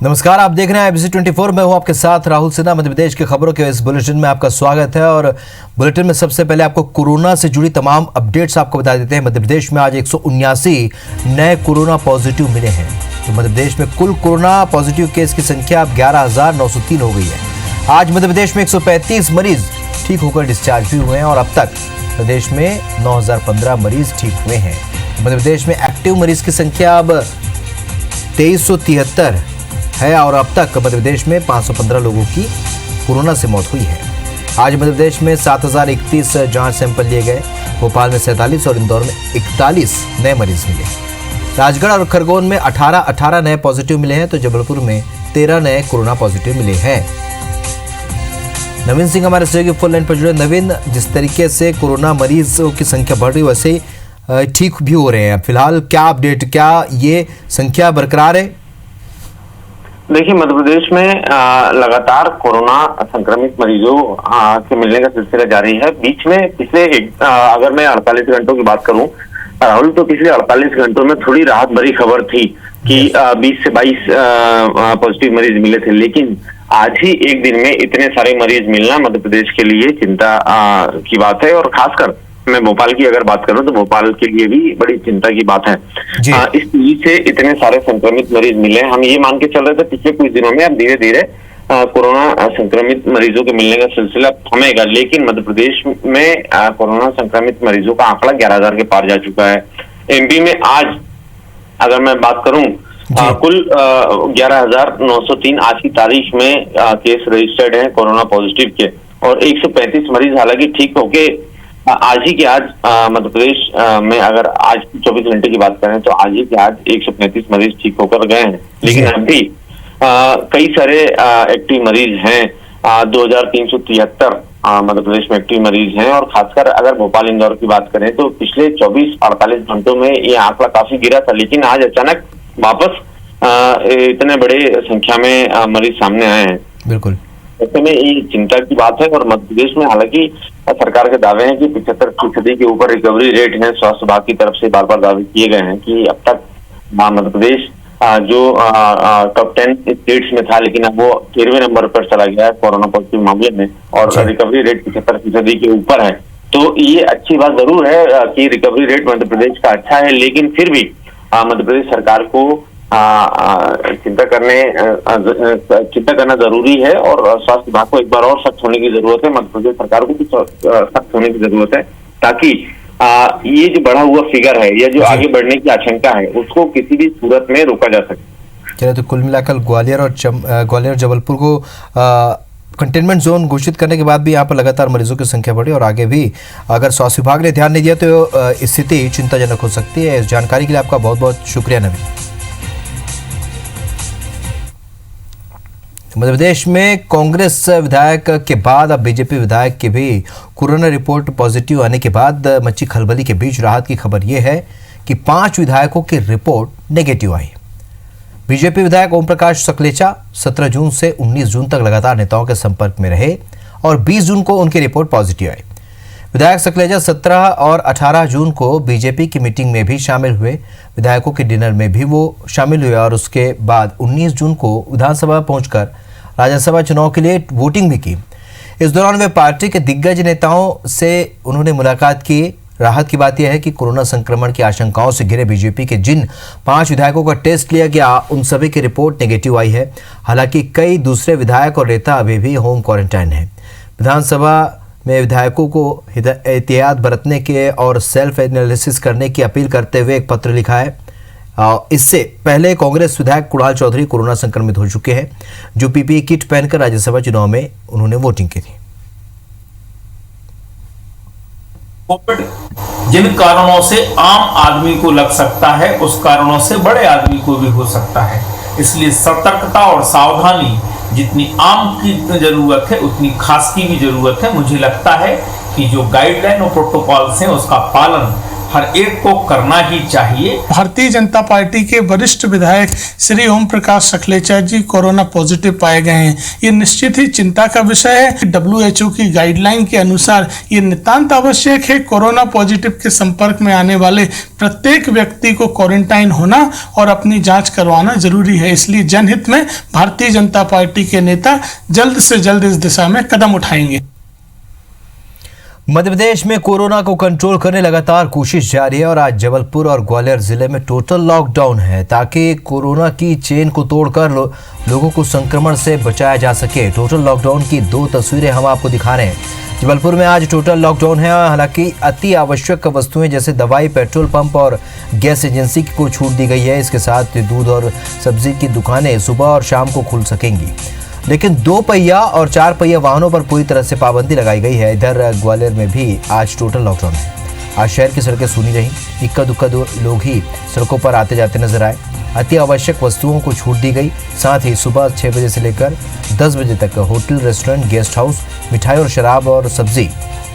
नमस्कार, आप देख रहे हैं ABC 24। मैं हूं आपके साथ राहुल सिन्हा। मध्य प्रदेश की खबरों के इस बुलेटिन में आपका स्वागत है। और बुलेटिन में सबसे पहले आपको कोरोना से जुड़ी तमाम अपडेट्स आपको बता देते हैं। मध्य प्रदेश में आज 179 नए कोरोना पॉजिटिव मिले हैं। तो मध्य प्रदेश में कुल कोरोना पॉजिटिव केस की संख्या अब 11,903 हो गई है। आज मध्य प्रदेश में 135 मरीज ठीक होकर डिस्चार्ज भी हुए हैं और अब तक प्रदेश में 9,015 मरीज ठीक हुए हैं। मध्य प्रदेश में एक्टिव मरीज की संख्या अब 2373 है और अब तक मध्य प्रदेश में 515 लोगों की कोरोना से मौत हुई है। आज मध्य प्रदेश में 7,031 जांच सैंपल लिए गए। भोपाल में 47 और इंदौर में 41 नए मरीज मिले। राजगढ़ और खरगोन में 18 नए पॉजिटिव मिले हैं, तो जबलपुर में 13 नए कोरोना पॉजिटिव मिले हैं। नवीन सिंह हमारे सहयोगी फोन लाइन पर जुड़े। नवीन, जिस तरीके से कोरोना मरीजों की संख्या बढ़ रही है वैसे ठीक भी हो रहे हैं। फिलहाल क्या अपडेट, क्या ये संख्या बरकरार है? देखिए, मध्य प्रदेश में लगातार कोरोना संक्रमित मरीजों के मिलने का सिलसिला जारी है। बीच में पिछले अगर मैं 48 घंटों की बात करूं राहुल, तो पिछले 48 घंटों में थोड़ी राहत भरी खबर थी कि 20 से 22 पॉजिटिव मरीज मिले थे। लेकिन आज ही एक दिन में इतने सारे मरीज मिलना मध्य प्रदेश के लिए चिंता की बात है। और खासकर मैं भोपाल की अगर बात करूं तो भोपाल के लिए भी बड़ी चिंता की बात है। इस तेजी से इतने सारे संक्रमित मरीज मिले। हम ये मान के चल रहे थे पिछले कुछ दिनों में अब धीरे धीरे कोरोना संक्रमित मरीजों के मिलने का सिलसिला थमेगा। लेकिन मध्य प्रदेश में कोरोना संक्रमित मरीजों का आंकड़ा 11,000 के पार जा चुका है। एमपी में आज अगर मैं बात करूं कुल 11,903 आज की तारीख में केस रजिस्टर्ड हैं कोरोना पॉजिटिव के। और 135 मरीज हालांकि ठीक होके आज ही के आज मध्य प्रदेश में अगर आज 24 घंटे की बात करें तो आज ही के आज 135 मरीज ठीक होकर गए हैं। लेकिन अब भी कई सारे एक्टिव मरीज हैं। 2,373 मध्य प्रदेश में एक्टिव मरीज हैं। और खासकर अगर भोपाल इंदौर की बात करें तो पिछले 24-48 घंटों में ये आंकड़ा काफी गिरा था। लेकिन आज अचानक वापस इतने बड़े संख्या में मरीज सामने आए हैं। बिल्कुल, ऐसे में ये चिंता की बात है। और मध्य प्रदेश में हालांकि सरकार के दावे हैं कि 75% के ऊपर रिकवरी रेट है। स्वास्थ्य विभाग की तरफ से बार बार दावे किए गए हैं कि अब तक मध्य प्रदेश जो टॉप 10 स्टेट्स में था, लेकिन अब वो 13वें नंबर पर चला गया है कोरोना पॉजिटिव मामले में। और रिकवरी रेट 75% के ऊपर है। तो ये अच्छी बात जरूर है कि रिकवरी रेट मध्य प्रदेश का अच्छा है। लेकिन फिर भी मध्य प्रदेश सरकार को चिंता करना जरूरी है। और स्वास्थ्य विभाग को एक बार और सख्त होने की जरूरत है। मध्य प्रदेश सरकार को भी सख्त होने की जरूरत है ताकि ये जो बढ़ा हुआ फिगर है या जो आगे बढ़ने की आशंका है उसको किसी भी सूरत में रोका जा सके। चलो, तो कुल मिलाकर ग्वालियर और जबलपुर को कंटेनमेंट जोन घोषित करने के बाद भी यहाँ पर लगातार मरीजों की संख्या बढ़ी और आगे भी अगर स्वास्थ्य विभाग ने ध्यान नहीं दिया तो स्थिति चिंताजनक हो सकती है। इस जानकारी के लिए आपका बहुत बहुत शुक्रिया नवीन। मध्य प्रदेश में कांग्रेस विधायक के बाद अब बीजेपी विधायक की भी कोरोना रिपोर्ट पॉजिटिव आने के बाद मची खलबली के बीच राहत की खबर यह है कि 5 विधायकों की रिपोर्ट नेगेटिव आई। बीजेपी विधायक ओम प्रकाश सकलेचा 17 जून से 19 जून तक लगातार नेताओं के संपर्क में रहे और 20 जून को उनकी रिपोर्ट पॉजिटिव आई। विधायक सकलेचा 17 और 18 जून को बीजेपी की मीटिंग में भी शामिल हुए। विधायकों के डिनर में भी वो शामिल हुए और उसके बाद 19 जून को विधानसभा पहुंचकर राज्यसभा चुनाव के लिए वोटिंग भी की। इस दौरान वे पार्टी के दिग्गज नेताओं से उन्होंने मुलाकात की। राहत की बात यह है कि कोरोना संक्रमण की आशंकाओं से घिरे बीजेपी के जिन 5 विधायकों का टेस्ट लिया गया उन सभी की रिपोर्ट नेगेटिव आई है। हालांकि कई दूसरे विधायक और नेता अभी भी होम क्वारंटाइन हैं। विधानसभा में विधायकों को एहतियात बरतने के और सेल्फ एनालिसिस करने की अपील करते हुए एक पत्र लिखा है। इससे पहले कांग्रेस विधायक कुणाल चौधरी कोरोना संक्रमित हो चुके हैं, जो पीपीई किट पहनकर राज्यसभा चुनाव में उन्होंने वोटिंग की थी। कोविड जिन कारणों से आम आदमी को लग सकता है उस कारणों से बड़े आदमी को भी हो सकता है। इसलिए सतर्कता और सावधानी जितनी आम की जरूरत है उतनी खास की भी जरूरत है। मुझे लगता है कि जो गाइडलाइन और प्रोटोकॉल्स हैं उसका पालन हर एक को करना ही चाहिए। भारतीय जनता पार्टी के वरिष्ठ विधायक श्री ओम प्रकाश सकलेचा जी कोरोना पॉजिटिव पाए गए हैं। ये निश्चित ही चिंता का विषय है। WHO की गाइडलाइन के अनुसार ये नितांत आवश्यक है। कोरोना पॉजिटिव के संपर्क में आने वाले प्रत्येक व्यक्ति को क्वारंटाइन होना और अपनी जांच करवाना जरूरी है। इसलिए जनहित में भारतीय जनता पार्टी के नेता जल्द से जल्द इस दिशा में कदम उठाएंगे। मध्य प्रदेश में कोरोना को कंट्रोल करने लगातार कोशिश जारी है और आज जबलपुर और ग्वालियर जिले में टोटल लॉकडाउन है ताकि कोरोना की चेन को तोड़कर लोगों को संक्रमण से बचाया जा सके। टोटल लॉकडाउन की 2 तस्वीरें हम आपको दिखा रहे हैं। जबलपुर में आज टोटल लॉकडाउन है। हालांकि अति आवश्यक वस्तुएं जैसे दवाई, पेट्रोल पंप और गैस एजेंसी को छूट दी गई है। इसके साथ दूध और सब्जी की दुकानें सुबह और शाम को खुल सकेंगी, लेकिन 2 पहिया और 4 पहिया वाहनों पर पूरी तरह से पाबंदी लगाई गई है। इधर ग्वालियर में भी आज टोटल लॉकडाउन है। आज शहर की सड़कें सूनी रहीं। इक्का दुक्का लोग ही सड़कों पर आते जाते नजर आए। अति आवश्यक वस्तुओं को छूट दी गई। साथ ही सुबह 6 बजे से लेकर 10 बजे तक होटल, रेस्टोरेंट, गेस्ट हाउस, मिठाई और शराब और सब्जी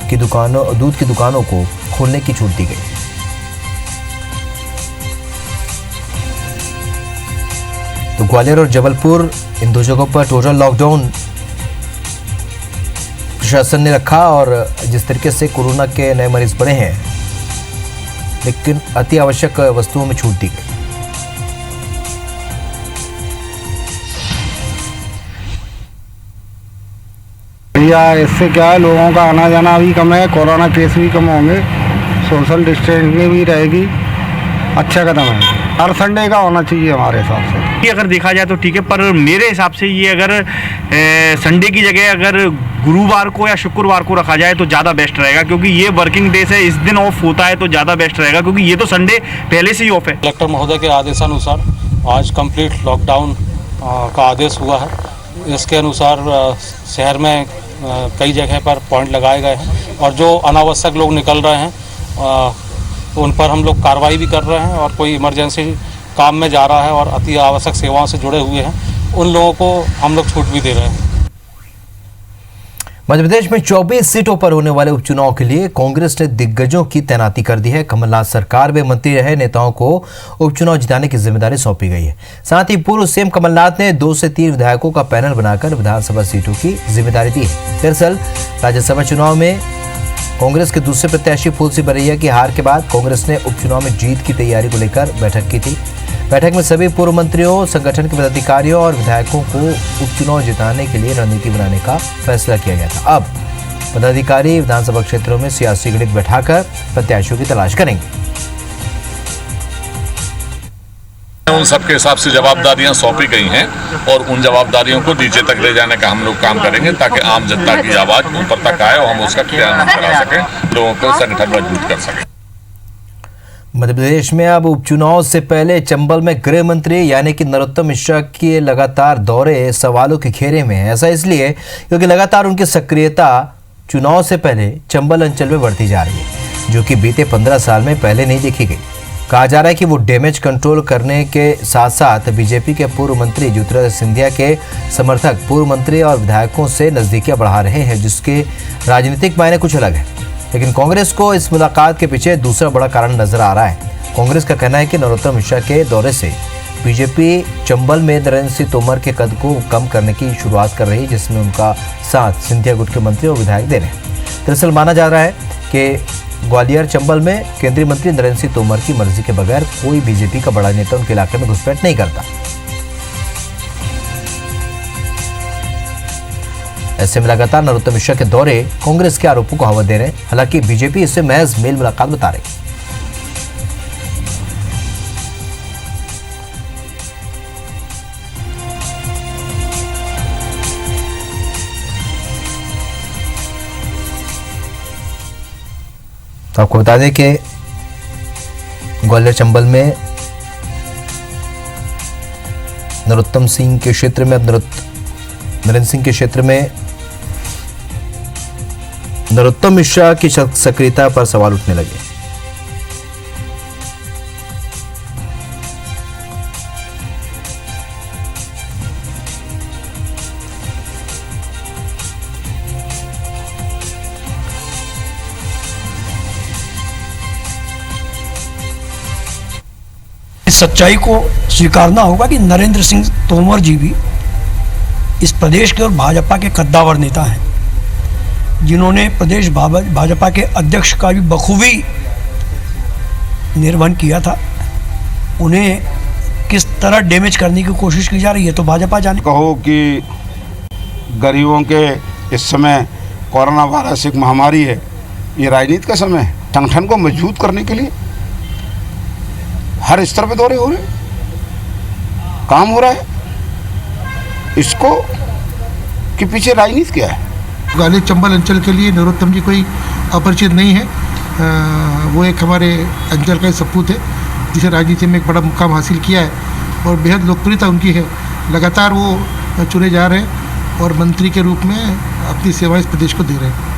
की दुकानों, दूध की दुकानों को खोलने की छूट दी गई। तो ग्वालियर और जबलपुर इन 2 जगहों पर टोटल लॉकडाउन प्रशासन ने रखा और जिस तरीके से कोरोना के नए मरीज बढ़े हैं, लेकिन अति आवश्यक वस्तुओं में छूट दी गई। भैया इससे क्या है, लोगों का आना जाना भी कम है, कोरोना केस भी कम होंगे, सोशल डिस्टेंसिंग भी रहेगी। अच्छा कदम है। हर संडे का होना चाहिए हमारे हिसाब से। ये अगर देखा जाए तो ठीक है, पर मेरे हिसाब से ये अगर संडे की जगह अगर गुरुवार को या शुक्रवार को रखा जाए तो ज़्यादा बेस्ट रहेगा, क्योंकि ये वर्किंग डेज है, इस दिन ऑफ होता है तो ज़्यादा बेस्ट रहेगा, क्योंकि ये तो संडे पहले से ही ऑफ है। कलेक्टर महोदय के आदेशानुसार आज कंप्लीट लॉकडाउन का आदेश हुआ है। इसके अनुसार शहर में कई जगह पर पॉइंट लगाए गए हैं और जो अनावश्यक लोग निकल रहे हैं उन पर हम लोग कार्रवाई भी कर रहे हैं, और कोई इमरजेंसी काम में जा रहा है और अति आवश्यक सेवाओं से जुड़े हुए हैं उन लोगों को हम लोग छूट भी दे रहे हैं। मध्य प्रदेश में 24 सीटों पर होने वाले उपचुनाव के लिए कांग्रेस ने दिग्गजों की तैनाती कर दी है। कमलनाथ सरकार में मंत्री रहे नेताओं को उपचुनाव जिताने की जिम्मेदारी सौंपी गई है। साथ ही पूर्व सीएम कमलनाथ ने 2 से 3 विधायकों का पैनल बनाकर विधानसभा सीटों की जिम्मेदारी दी है। दरअसल राज्यसभा चुनाव में कांग्रेस के दूसरे प्रत्याशी फूलसिंह बरैया की हार के बाद कांग्रेस ने उपचुनाव में जीत की तैयारी को लेकर बैठक की थी। बैठक में सभी पूर्व मंत्रियों, संगठन के पदाधिकारियों और विधायकों को उपचुनाव जिताने के लिए रणनीति बनाने का फैसला किया गया था। अब पदाधिकारी विधानसभा क्षेत्रों में सियासी गणित बैठाकर प्रत्याशियों की तलाश करेंगे। उन सबके हिसाब से जवाबदारियां सौंपी गई हैं और उन जवाबदारियों को नीचे तक ले जाने का हम लोग काम करेंगे ताकि आम जनता की आवाज ऊपर तक आए और हम उसका क्रियान्वयन करा सकें, लोगों को संगठन मजबूत कर सकें। मध्य प्रदेश में अब उपचुनाव से पहले चंबल में गृह मंत्री यानी कि नरोत्तम मिश्रा के लगातार दौरे सवालों के घेरे में है। ऐसा इसलिए क्योंकि लगातार उनकी सक्रियता चुनाव से पहले चंबल अंचल में बढ़ती जा रही है, जो कि बीते 15 साल में पहले नहीं देखी गई। कहा जा रहा है कि वो डैमेज कंट्रोल करने के साथ साथ बीजेपी के पूर्व मंत्री ज्योतिरादित्य सिंधिया के समर्थक पूर्व मंत्री और विधायकों से नजदीकियां बढ़ा रहे हैं, जिसके राजनीतिक मायने कुछ अलग है। लेकिन कांग्रेस को इस मुलाकात के पीछे दूसरा बड़ा कारण नजर आ रहा है। कांग्रेस का कहना है कि नरोत्तम मिश्रा के दौरे से बीजेपी चंबल में नरेंद्र सिंह तोमर के कद को कम करने की शुरुआत कर रही है, जिसमें उनका साथ सिंधिया गुट के मंत्री और विधायक दे रहे हैं। दरअसल माना जा रहा है कि ग्वालियर चंबल में केंद्रीय मंत्री नरेंद्र सिंह तोमर की मर्जी के बगैर कोई बीजेपी का बड़ा नेता उनके इलाके में घुसपैठ नहीं करता। ऐसे में लगातार नरोत्तम मिश्रा के दौरे कांग्रेस के आरोपों को हवा दे रहे हैं। हालांकि बीजेपी इसे महज मेल मुलाकात बता रही। तो आपको बता दें कि ग्वालियर चंबल में नरोत्तम सिंह के क्षेत्र में अब नरेंद्र सिंह के क्षेत्र में नरोत्तम मिश्रा की सक्रियता पर सवाल उठने लगे। सच्चाई को स्वीकारना होगा कि नरेंद्र सिंह तोमर जी भी इस प्रदेश के और भाजपा के कद्दावर नेता हैं, जिन्होंने प्रदेश भाजपा के अध्यक्ष का भी बखूबी निर्वहन किया था। उन्हें किस तरह डैमेज करने की कोशिश की जा रही है तो भाजपा जाने। कहो कि गरीबों के इस समय कोरोना वायरस एक महामारी है, ये राजनीति का समय है। संगठन को मजबूत करने के लिए हर स्तर पे दौरे हो रहे, काम हो रहा है, इसको के पीछे राजनीति क्या है? ग्वालियर चंबल अंचल के लिए नरोत्तम जी कोई अपरिचित नहीं है। वो एक हमारे अंचल का सपूत है जिसे राजनीति में एक बड़ा मुकाम हासिल किया है और बेहद लोकप्रियता उनकी है। लगातार वो चुने जा रहे हैं और मंत्री के रूप में अपनी सेवाएं इस प्रदेश को दे रहे हैं।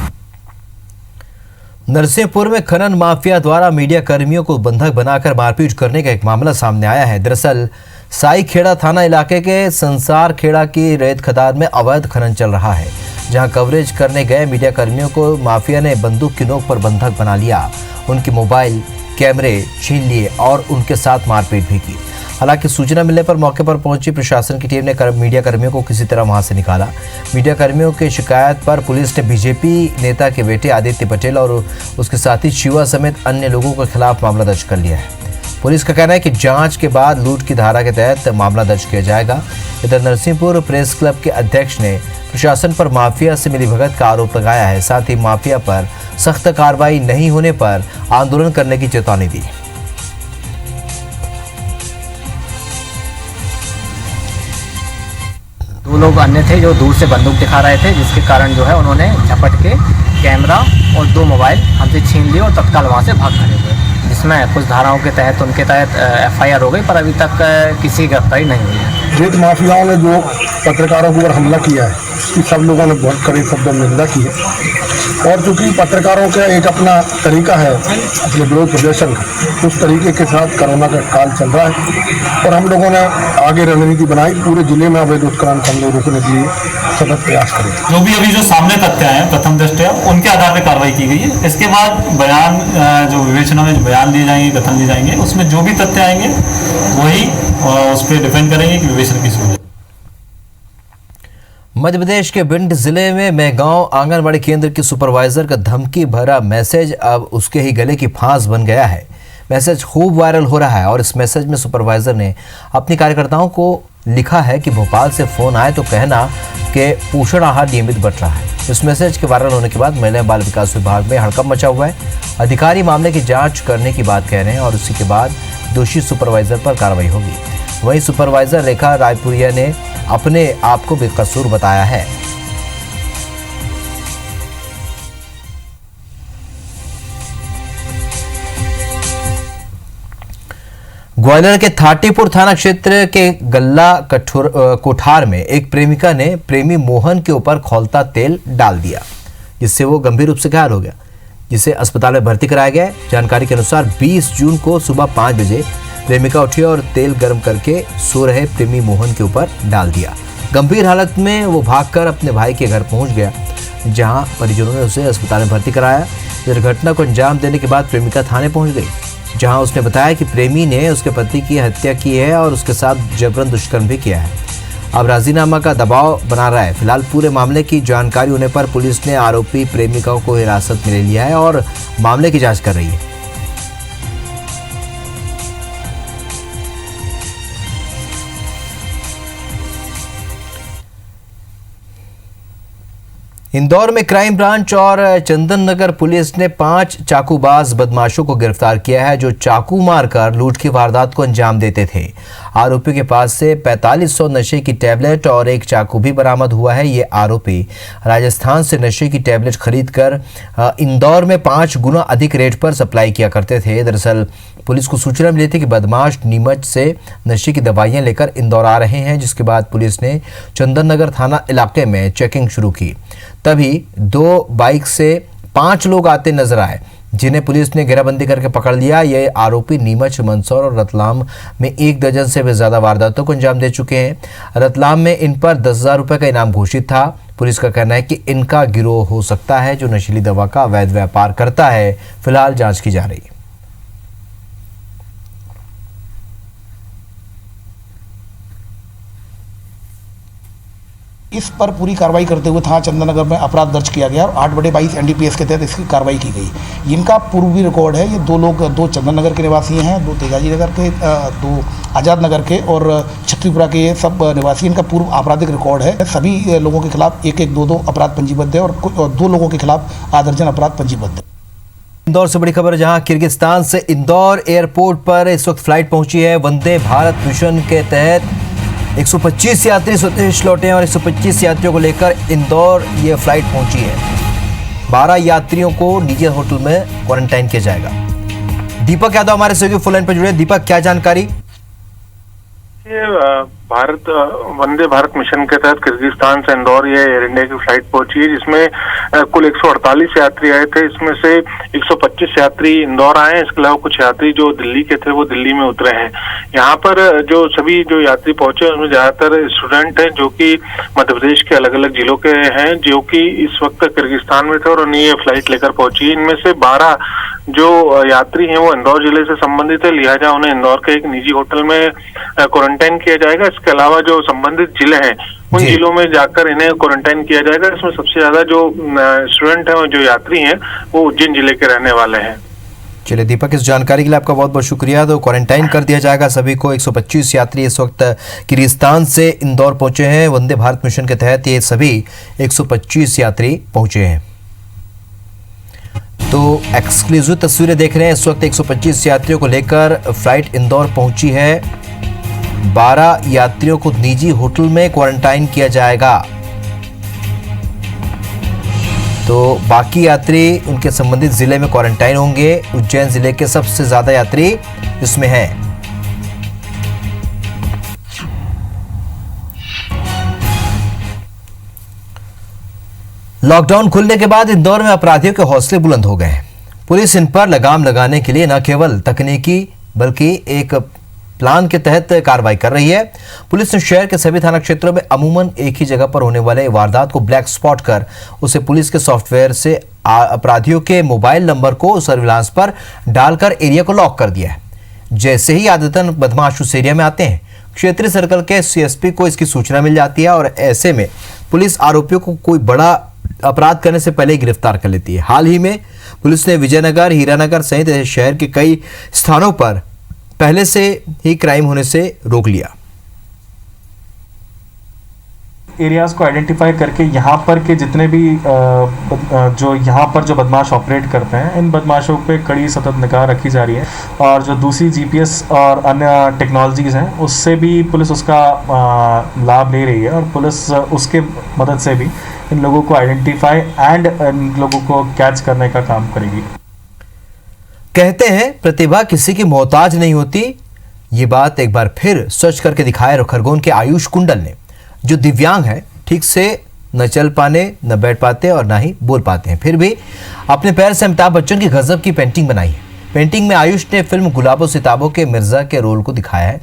नरसिंहपुर में खनन माफिया द्वारा मीडिया कर्मियों को बंधक बनाकर मारपीट करने का एक मामला सामने आया है। दरअसल साई खेड़ा थाना इलाके के संसार खेड़ा की रेत खदान में अवैध खनन चल रहा है, जहां कवरेज करने गए मीडिया कर्मियों को माफिया ने बंदूक की नोक पर बंधक बना लिया, उनके मोबाइल कैमरे छीन लिए और उनके साथ मारपीट भी की। हालांकि सूचना मिलने पर मौके पर पहुंची प्रशासन की टीम ने मीडिया कर्मियों को किसी तरह वहां से निकाला। मीडिया कर्मियों की शिकायत पर पुलिस ने बीजेपी नेता के बेटे आदित्य पटेल और उसके साथी शिवा समेत अन्य लोगों के खिलाफ मामला दर्ज कर लिया है। पुलिस का कहना है कि जांच के बाद लूट की धारा के तहत मामला दर्ज किया जाएगा। इधर नरसिंहपुर प्रेस क्लब के अध्यक्ष ने प्रशासन पर माफिया से मिलीभगत का आरोप लगाया है, साथ ही माफिया पर सख्त कार्रवाई नहीं होने पर आंदोलन करने की चेतावनी दी। दो लोग अन्य थे जो दूर से बंदूक दिखा रहे थे, जिसके कारण जो है उन्होंने झपट के कैमरा और 2 मोबाइल हमसे छीन लिए और तत्काल वहां से भाग खड़े हुए, जिसमें कुछ धाराओं के तहत उनके तहत FIR हो गई, पर अभी तक किसी गिरफ्तारी नहीं हुई है। रेत माफियाओं ने जो पत्रकारों के ऊपर हमला किया है, इसकी सब लोगों ने बहुत कड़े शब्दों में निंदा की है और चूँकि पत्रकारों का एक अपना तरीका है अपने विरोध प्रदर्शन का, उस तरीके के साथ कोरोना का काल चल रहा है और हम लोगों ने आगे रणनीति बनाई, पूरे जिले में अवैध उत्खनन हम लोग रोकने के लिए सतत प्रयास करें। जो भी अभी जो सामने तथ्य आए हैं प्रथम दृष्टया उनके आधार पर कार्रवाई की गई है। इसके बाद बयान जो विवेचना में जो बयान दिए जाएंगे, कथन दिए जाएंगे, उसमें जो भी तथ्य आएंगे वही उस पर डिपेंड करेंगे कि विवेचना किस हो। मध्य प्रदेश के भिंड जिले में मैगांव आंगनबाड़ी केंद्र की सुपरवाइजर का धमकी भरा मैसेज अब उसके ही गले की फांस बन गया है। मैसेज खूब वायरल हो रहा है और इस मैसेज में सुपरवाइजर ने अपनी कार्यकर्ताओं को लिखा है कि भोपाल से फोन आए तो कहना कि पोषण आहार नियमित बंट रहा है। इस मैसेज के वायरल होने के बाद महिला बाल विकास विभाग में हड़कंप मचा हुआ है। अधिकारी मामले की जांच करने की बात कह रहे हैं और उसी के बाद दोषी सुपरवाइजर पर कार्रवाई होगी। वहीं सुपरवाइजर रेखा रायपुरिया ने अपने आप को बेकसूर बताया है। ग्वालियर के थाटीपुर थाना क्षेत्र के गल्ला कोठार में एक प्रेमिका ने प्रेमी मोहन के ऊपर खौलता तेल डाल दिया, जिससे वो गंभीर रूप से घायल हो गया, जिसे अस्पताल में भर्ती कराया गया। जानकारी के अनुसार 20 जून को सुबह 5 बजे प्रेमिका उठी और तेल गर्म करके सो रहे प्रेमी मोहन के ऊपर डाल दिया। गंभीर हालत में वो भागकर अपने भाई के घर पहुंच गया, जहां परिजनों ने उसे अस्पताल में भर्ती कराया। दुर्घटना को अंजाम देने के बाद प्रेमिका थाने पहुंच गई, जहां उसने बताया कि प्रेमी ने उसके पति की हत्या की है और उसके साथ जबरन दुष्कर्म भी किया है। अब राजीनामा का दबाव बना रहा है। फिलहाल पूरे मामले की जानकारी होने पर पुलिस ने आरोपी प्रेमिका को हिरासत में ले लिया है और मामले की जांच कर रही है। इंदौर में क्राइम ब्रांच और चंदन नगर पुलिस ने 5 चाकूबाज बदमाशों को गिरफ्तार किया है, जो चाकू मारकर लूट की वारदात को अंजाम देते थे। आरोपी के पास से 4500 नशे की टैबलेट और एक चाकू भी बरामद हुआ है। ये आरोपी राजस्थान से नशे की टैबलेट खरीदकर इंदौर में 5 गुना अधिक रेट पर सप्लाई किया करते थे। दरअसल पुलिस को सूचना मिली थी कि बदमाश नीमच से नशे की दवाइयां लेकर इंदौर आ रहे हैं, जिसके बाद पुलिस ने चंदन नगर थाना इलाके में चेकिंग शुरू की। तभी 2 बाइक से 5 लोग आते नजर आए, जिन्हें पुलिस ने घेराबंदी करके पकड़ लिया। ये आरोपी नीमच, मंदसौर और रतलाम में 1 दर्जन से भी ज्यादा वारदातों को अंजाम दे चुके हैं। रतलाम में इन पर 10,000 रुपए का इनाम घोषित था। पुलिस का कहना है कि इनका गिरोह हो सकता है जो नशीली दवा का अवैध व्यापार करता है। फिलहाल जांच की जा रही है। इस पर पूरी कार्रवाई करते हुए थाना चंदननगर में अपराध दर्ज किया गया और 8/22 NDPS के तहत इसकी कार्रवाई की गई। इनका पूर्वी रिकॉर्ड है। ये दो चंदननगर के निवासी हैं, 2 तेजाजी नगर के, 2 आज़ाद नगर के और छत्तीपुरा के, ये सब निवासी। इनका पूर्व आपराधिक रिकॉर्ड है। सभी लोगों के खिलाफ 1-1, 2-2 अपराध पंजीबद्ध है और 2 लोगों के खिलाफ आदर्जन अपराध पंजीबद्ध है। इंदौर से बड़ी खबर, जहां किर्गिस्तान से इंदौर एयरपोर्ट पर इस वक्त फ्लाइट पहुंची है। वंदे भारत मिशन के तहत 125 यात्री स्वदेश लौटे हैं और 125 यात्रियों को लेकर इंदौर ये फ्लाइट पहुंची है। 12 यात्रियों को निजी होटल में क्वारंटाइन किया जाएगा। दीपक यादव हमारे सहयोगी फोन लाइन पर जुड़े। दीपक, क्या जानकारी? वंदे भारत मिशन के तहत किर्गिस्तान से इंदौर ये एयर इंडिया की फ्लाइट पहुंची है, जिसमें कुल 148 यात्री आए थे। इसमें से 125 यात्री इंदौर आए हैं। इसके अलावा कुछ यात्री जो दिल्ली के थे वो दिल्ली में उतरे हैं। यहाँ पर सभी यात्री पहुंचे उसमें ज्यादातर स्टूडेंट हैं जो कि मध्य प्रदेश के अलग अलग जिलों के हैं, जो कि इस वक्त किर्गिस्तान में थे और उन्हें ये फ्लाइट लेकर पहुंची। इनमें से 12 जो यात्री हैं वो इंदौर जिले से संबंधित है, लिहाजा उन्हें इंदौर के एक निजी होटल में क्वारंटाइन किया जाएगा। इसके अलावा जो संबंधित जिले हैं उन जिलों में जाकर इन्हें क्वारंटाइन किया जाएगा। इसमें सबसे ज्यादा जो स्टूडेंट हैं, जो यात्री हैं, वो उज्जैन जिले के रहने वाले हैं। चलिए दीपक, इस जानकारी के लिए आपका बहुत बहुत शुक्रिया। तो क्वारंटाइन कर दिया जाएगा सभी को। 125 यात्री इस वक्त किर्गिस्तान से इंदौर पहुंचे हैं। वंदे भारत मिशन के तहत ये सभी 125 यात्री पहुंचे हैं। तो एक्सक्लूसिव तस्वीरें देख रहे हैं। इस वक्त 125 यात्रियों को लेकर फ्लाइट इंदौर पहुंची है। 12 यात्रियों को निजी होटल में क्वारंटाइन किया जाएगा। तो बाकी यात्री उनके संबंधित जिले में क्वारंटाइन होंगे। उज्जैन जिले के सबसे ज्यादा यात्री इसमें हैं। लॉकडाउन खुलने के बाद इंदौर में अपराधियों के हौसले बुलंद हो गए हैं। पुलिस इन पर लगाम लगाने के लिए न केवल तकनीकी बल्कि एक प्लान के तहत कार्रवाई कर रही है। पुलिस ने शहर के सभी थाना क्षेत्रों में अमूमन एक ही जगह पर होने वाले वारदात को ब्लैक स्पॉट कर उसे पुलिस के सॉफ्टवेयर से अपराधियों के मोबाइल नंबर को सर्विलांस पर डालकर एरिया को लॉक कर दिया है। जैसे ही आदतन बदमाश उस एरिया में आते हैं, क्षेत्रीय सर्कल के CSP को इसकी सूचना मिल जाती है और ऐसे में पुलिस आरोपियों को कोई बड़ा अपराध करने से पहले ही गिरफ्तार कर लेती है। हाल ही में पुलिस ने विजयनगर, हीरानगर सहित शहर के कई स्थानों पर पहले से ही क्राइम होने से रोक लिया। एरियाज़ को आइडेंटिफाई करके यहाँ पर के जितने भी जो बदमाश ऑपरेट करते हैं, इन बदमाशों पे कड़ी सतत निगाह रखी जा रही है। और जो दूसरी GPS और अन्य टेक्नोलॉजीज़ हैं उससे भी पुलिस उसका लाभ ले रही है और पुलिस उसके मदद से भी इन लोगों को आइडेंटिफाई एंड इन लोगों को कैच करने का काम करेगी। कहते हैं प्रतिभा किसी की मोहताज नहीं होती। ये बात एक बार फिर सच करके दिखाया खरगोन के आयुष कुंडल ने, जो दिव्यांग है, ठीक से न चल पाने, न बैठ पाते और ना ही बोल पाते हैं, फिर भी अपने पैर से अमिताभ बच्चन की गजब की पेंटिंग बनाई है। पेंटिंग में आयुष ने फिल्म गुलाबो सिताबों के मिर्जा के रोल को दिखाया है,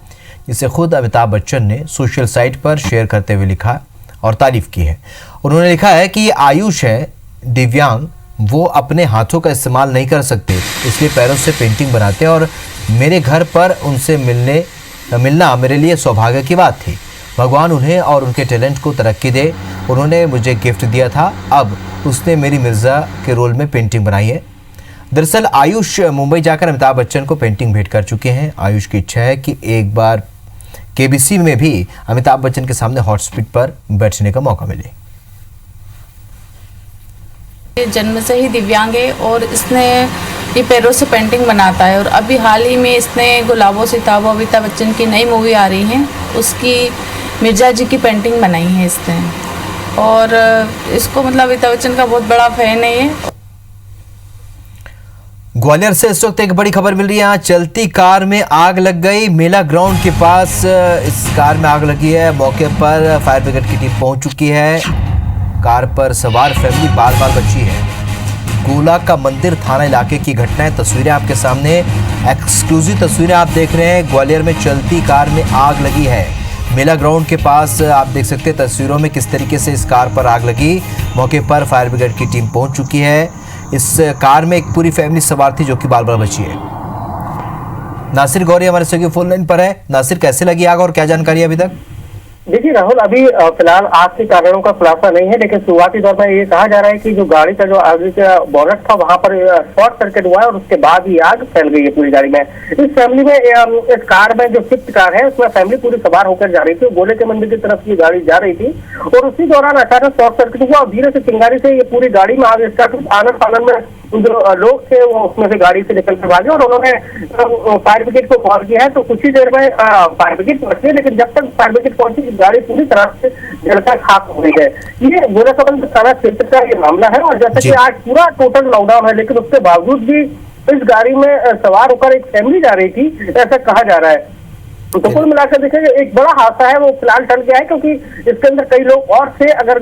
जिसे खुद अमिताभ बच्चन ने सोशल साइट पर शेयर करते हुए लिखा और तारीफ की है। उन्होंने लिखा है कि ये आयुष है दिव्यांग, वो अपने हाथों का इस्तेमाल नहीं कर सकते, इसलिए पैरों से पेंटिंग बनाते हैं और मेरे घर पर उनसे मिलना मेरे लिए सौभाग्य की बात थी। भगवान उन्हें और उनके टैलेंट को तरक्की दे। उन्होंने मुझे गिफ्ट दिया था, अब उसने मेरी मिर्ज़ा के रोल में पेंटिंग बनाई है। दरअसल आयुष मुंबई जाकर अमिताभ बच्चन को पेंटिंग भेंट कर चुके हैं। आयुष की इच्छा है कि एक बार KBC में भी अमिताभ बच्चन के सामने हॉट सीट पर बैठने का मौका मिले। जन्म से ही दिव्यांग है और इसने ये पैरों से पेंटिंग बनाता है और अभी हाल ही में इसने गुलाबो सिताबो अमिताभ बच्चन की नई मूवी आ रही है, उसकी मिर्जा जी की पेंटिंग बनाई है इसने और इसको मतलब अमिताभ बच्चन का बहुत बड़ा फैन है ये। ग्वालियर से इस वक्त एक बड़ी खबर मिल रही है। यहाँ चलती कार में आग लग गई। मेला ग्राउंड के पास इस कार में आग लगी है। मौके पर फायर ब्रिगेड की टीम पहुंच चुकी है। कार पर सवार फैमिली बाल बाल बची है। गोला का मंदिर थाना इलाके की घटनाएं, तस्वीरें आपके सामने, एक्सक्लूसिव तस्वीरें आप देख रहे हैं। ग्वालियर में चलती कार में आग लगी है। मेला ग्राउंड के पास आप देख सकते हैं तस्वीरों में किस तरीके से इस कार पर आग लगी। मौके पर फायर ब्रिगेड की टीम पहुंच चुकी है। इस कार में एक पूरी फैमिली सवार थी जो कि बाल बाल बची है। नासिर गौरी हमारे सहयोगी फोन लाइन पर है। नासिर, कैसे लगी आग और क्या जानकारी है अभी तक? देखिए राहुल, अभी फिलहाल आग के कारणों का खुलासा नहीं है, लेकिन शुरुआती तौर पर ये कहा जा रहा है कि जो गाड़ी का जो आगे का बोनट था वहां पर शॉर्ट सर्किट हुआ है और उसके बाद ही आग फैल गई है पूरी गाड़ी में। इस फैमिली में इस कार में जो स्विफ्ट कार है उसमें फैमिली पूरी सवार होकर जा रही थी, गोले के मंदिर की तरफ ये गाड़ी जा रही थी और उसी दौरान अचानक शॉर्ट सर्किट हुआ और धीरे से चिंगारी से ये पूरी गाड़ी में आग स्टार्ट हुई। आनंद फानन में जो लोग थे वो उसमें से गाड़ी से निकल कर भागे और उन्होंने फायर ब्रिगेड को कॉल किया है। तो कुछ ही देर में फायर ब्रिगेड पहुंची, लेकिन जब तक फायर ब्रिगेड पहुंची गाड़ी पूरी तरह से जलकर खाक हो गई है। ये गोरेसबंद थाना क्षेत्र का ये मामला है और जैसे कि आज पूरा टोटल लॉकडाउन है, लेकिन उसके बावजूद भी इस गाड़ी में सवार होकर एक फैमिली जा रही थी, ऐसा कहा जा रहा है। तो कुल मिलाकर देखेंगे एक बड़ा हादसा है, वो फिलहाल टल गया है क्योंकि इसके अंदर कई लोग और थे। अगर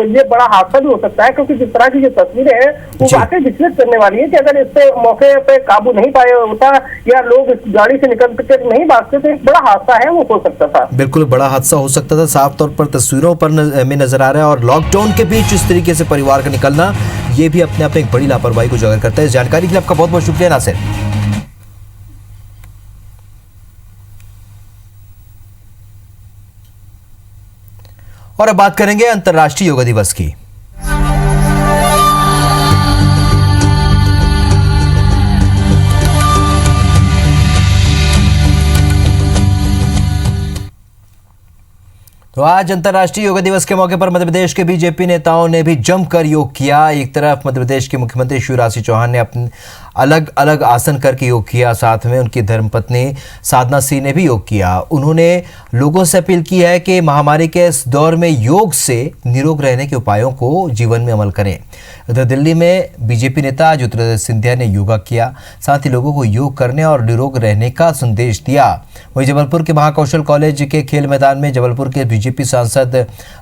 ये बड़ा हादसा भी हो सकता है क्योंकि जिस तरह की जो तस्वीरें हैं वो वाकई विचलित करने वाली है कि अगर इस पे मौके पे काबू नहीं पाया होता या लोग इस गाड़ी से निकल कर नहीं भागते तो एक बड़ा हादसा है वो हो सकता था। बिल्कुल बड़ा हादसा हो सकता था, साफ तौर पर तस्वीरों पर में नजर आ रहा है। और लॉकडाउन के बीच इस तरीके से परिवार का निकलना ये भी अपने आप में एक बड़ी लापरवाही को उजागर करता है। इस जानकारी के लिए आपका बहुत बहुत शुक्रिया नासिर। और अब बात करेंगे अंतर्राष्ट्रीय योगा दिवस की। तो आज अंतर्राष्ट्रीय योगा दिवस के मौके पर मध्य प्रदेश के बीजेपी नेताओं ने भी जमकर योग किया। एक तरफ मध्य प्रदेश के मुख्यमंत्री शिवराज सिंह चौहान ने अपने अलग अलग आसन करके योग किया, साथ में उनकी धर्मपत्नी साधना सिंह ने भी योग किया। उन्होंने लोगों से अपील की है कि महामारी के इस दौर में योग से निरोग रहने के उपायों को जीवन में अमल करें। इधर दिल्ली में बीजेपी नेता ज्योतिरादित्य सिंधिया ने योगा किया, साथ ही लोगों को योग करने और निरोग रहने का संदेश दिया। वहीं जबलपुर के महाकौशल कॉलेज के खेल मैदान में जबलपुर के बीजेपी सांसद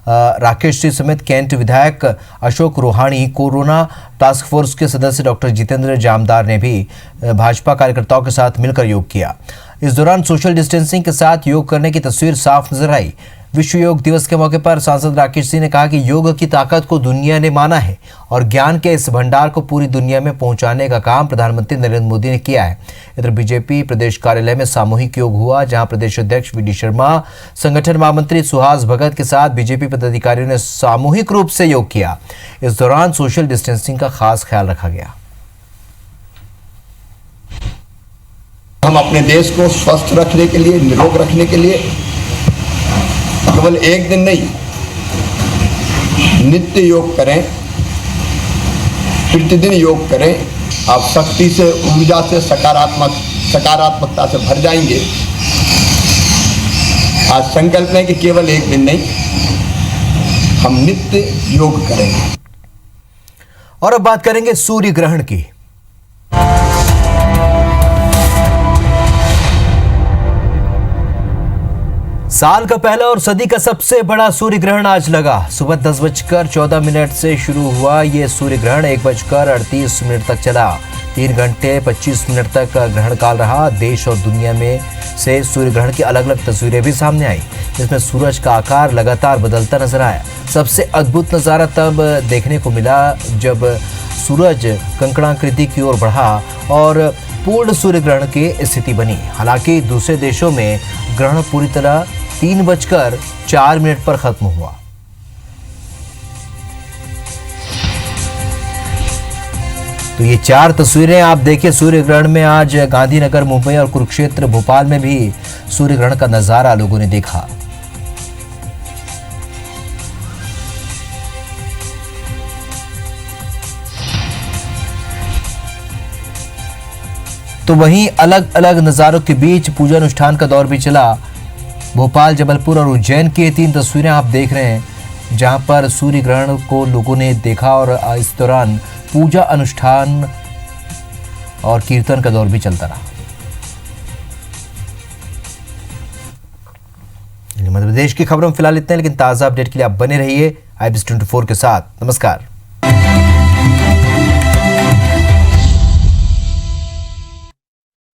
राकेश सिंह समेत कैंट विधायक Ashok Rohani, corona task force के सदस्य डॉक्टर जितेंद्र जामदार ने भी भाजपा कार्यकर्ताओं के साथ मिलकर योग किया। इस दौरान सोशल डिस्टेंसिंग के साथ योग करने की तस्वीर साफ नजर आई। विश्व योग दिवस के मौके पर सांसद राकेश सिंह ने कहा कि योग की ताकत को दुनिया ने माना है और ज्ञान के इस भंडार को पूरी दुनिया में पहुंचाने का काम प्रधानमंत्री नरेंद्र मोदी ने किया है। इधर बीजेपी प्रदेश कार्यालय में सामूहिक योग हुआ, जहां प्रदेश अध्यक्ष वी डी शर्मा, संगठन महामंत्री सुहास भगत के साथ बीजेपी पदाधिकारियों ने सामूहिक रूप से योग किया। इस दौरान सोशल डिस्टेंसिंग का खास ख्याल रखा गया। हम अपने देश को स्वस्थ रखने के लिए, निरोग रखने के लिए केवल एक दिन नहीं, नित्य योग करें, प्रतिदिन योग करें। आप शक्ति से, ऊर्जा से, सकारात्मकता से भर जाएंगे। आज संकल्प है कि केवल एक दिन नहीं, हम नित्य योग करेंगे। और अब बात करेंगे सूर्य ग्रहण की। साल का पहला और सदी का सबसे बड़ा सूर्य ग्रहण आज लगा। सुबह 10:14 से शुरू हुआ ये सूर्य ग्रहण 1:38 तक चला। 3 घंटे 25 मिनट तक ग्रहण काल रहा। देश और दुनिया में से सूर्य ग्रहण की अलग अलग तस्वीरें भी सामने आई, जिसमें सूरज का आकार लगातार बदलता नजर आया। सबसे अद्भुत नज़ारा तब देखने को मिला जब सूरज कंकणाकृति की ओर बढ़ा और पूर्ण सूर्य ग्रहण की स्थिति बनी। हालांकि दूसरे देशों में ग्रहण पूरी तरह 3:04 पर खत्म हुआ। तो ये 4 तस्वीरें आप देखिए सूर्य ग्रहण में। आज गांधीनगर, मुंबई और कुरुक्षेत्र, भोपाल में भी सूर्य ग्रहण का नजारा लोगों ने देखा। तो वहीं अलग अलग नज़ारों के बीच पूजा अनुष्ठान का दौर भी चला। भोपाल, जबलपुर और उज्जैन की 3 तस्वीरें आप देख रहे हैं, जहां पर सूर्य ग्रहण को लोगों ने देखा और इस दौरान पूजा अनुष्ठान और कीर्तन का दौर भी चलता रहा। मध्य प्रदेश की खबरों में फिलहाल इतना, लेकिन ताज़ा अपडेट के लिए आप बने रहिए IBC 24 के साथ। नमस्कार।